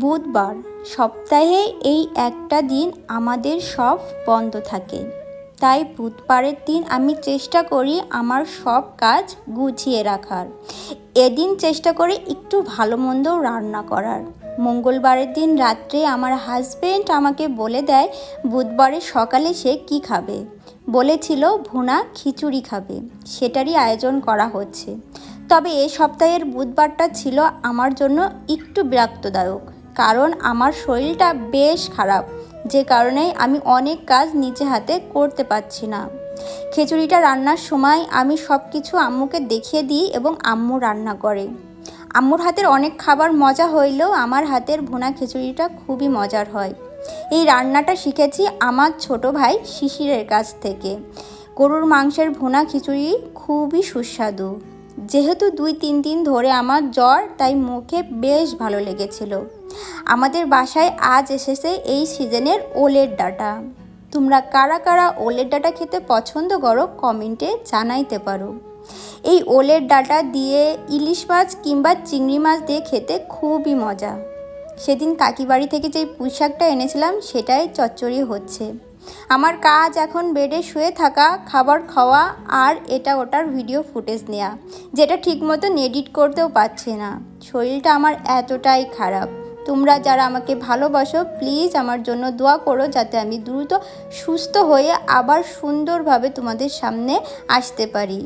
বুধবার সপ্তাহে এই একটা দিন আমাদের সব বন্ধ থাকে, তাই বুধবারের দিন আমি চেষ্টা করি আমার সব কাজ গুছিয়ে রাখার। এদিন চেষ্টা করি একটু ভালো মন্দ রান্না করার। মঙ্গলবারের দিন রাত্রে আমার হাজবেন্ড আমাকে বলে দেয় বুধবারে সকালে সে কি খাবে। বলেছিল ভুনা খিচুড়ি খাবে, সেটারই আয়োজন করা হচ্ছে। তবে এ সপ্তাহের বুধবারটা ছিল আমার জন্য একটু বিরক্তদায়ক, কারণ আমার শরীরটা বেশ খারাপ, যে কারণে আমি অনেক কাজ নিজে হাতে করতে পারছি না। খিচুড়িটা রান্নার সময় আমি সব কিছু আম্মুকে দেখিয়ে দিই এবং আম্মু রান্না করে। আম্মুর হাতের অনেক খাবার মজা হইলেও আমার হাতের ভুনা খিচুড়িটা খুবই মজার হয়। এই রান্নাটা শিখেছি আমার ছোট ভাই শিশিরের কাছ থেকে। গরুর মাংসের ভুনা খিচুড়ি খুবই সুস্বাদু। যেহেতু 2-3 দিন ধরে আমার জ্বর, তাই মুখে বেশ ভালো লেগেছিল। আমাদের বাসায় আজ এসেছে এই সিজনের ওলের ডাঁটা। তোমরা কারা কারা ওলের ডাঁটা খেতে পছন্দ করো কমেন্টে জানাইতে পারো। এই ওলের ডাঁটা দিয়ে ইলিশ মাছ কিংবা চিংড়ি মাছ দিয়ে খেতে খুবই মজা। সেদিন কাকি বাড়ি থেকে যেই পুঁই শাকটা এনেছিলাম সেটাই চচ্চড়ি হচ্ছে। আমার কাজ এখন বেডে শুয়ে থাকা, খাবার খাওয়া আর এটা ওটার ভিডিও ফুটেজ নেওয়া, যেটা ঠিকমতো এডিট করতেও পারছি না। শরীরটা আমার এতটাই খারাপ। তোমরা যারা আমাকে ভালোবাসো প্লিজ আমার জন্য দোয়া করো, যাতে আমি দ্রুত সুস্থ হয়ে আবার সুন্দরভাবে তোমাদের সামনে আসতে পারি।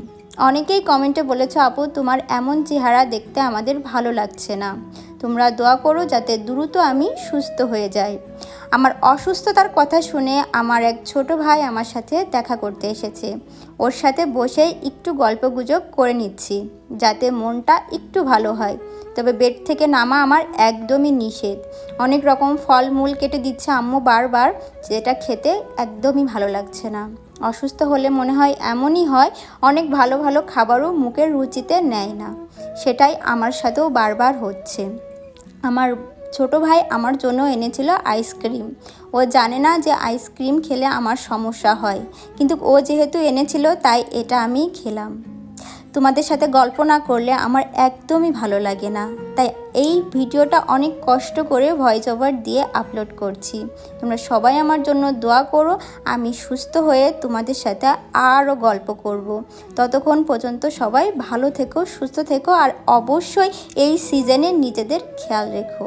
অনেকেই কমেন্টে বলেছো আপু তোমার এমন চেহারা দেখতে আমাদের ভালো লাগছে না। তোমরা দোয়া করো যাতে দ্রুত আমি সুস্থ হয়ে যাই। আমার অসুস্থতার কথা শুনে আমার এক ছোট ভাই আমার সাথে দেখা করতে এসেছে। ওর সাথে বসে একটু গল্পগুজব করে নিচ্ছি, যাতে মনটা একটু ভালো হয়। তবে বেড থেকে নামা আমার একদমই নিষেধ। অনেক রকম ফলমূল কেটে দিচ্ছে আম্মু বারবার, যেটা খেতে একদমই ভালো লাগছে না। অসুস্থ হলে মনে হয় এমনই হয়, অনেক ভালো ভালো খাবারও মুখের রুচিতে নেয় না। সেটাই আমার সাথেও বারবার হচ্ছে। আমার ছোট ভাই আমার জন্য এনেছিল আইসক্রিম। ও জানে না যে আইসক্রিম খেলে আমার সমস্যা হয়, কিন্তু ও যেহেতু এনেছিল তাই এটা আমি খেলাম। তোমাদের সাথে গল্প না করলে আমার একদমই ভালো লাগে না, তাই এই ভিডিওটা অনেক কষ্ট করে ভয়েস ওভার দিয়ে আপলোড করছি। তোমরা সবাই আমার জন্য দোয়া করো, আমি সুস্থ হয়ে তোমাদের সাথে আরও গল্প করব। ততক্ষণ পর্যন্ত সবাই ভালো থেকো, সুস্থ থেকো, আর অবশ্যই এই সিজনে নিজেদের খেয়াল রেখো।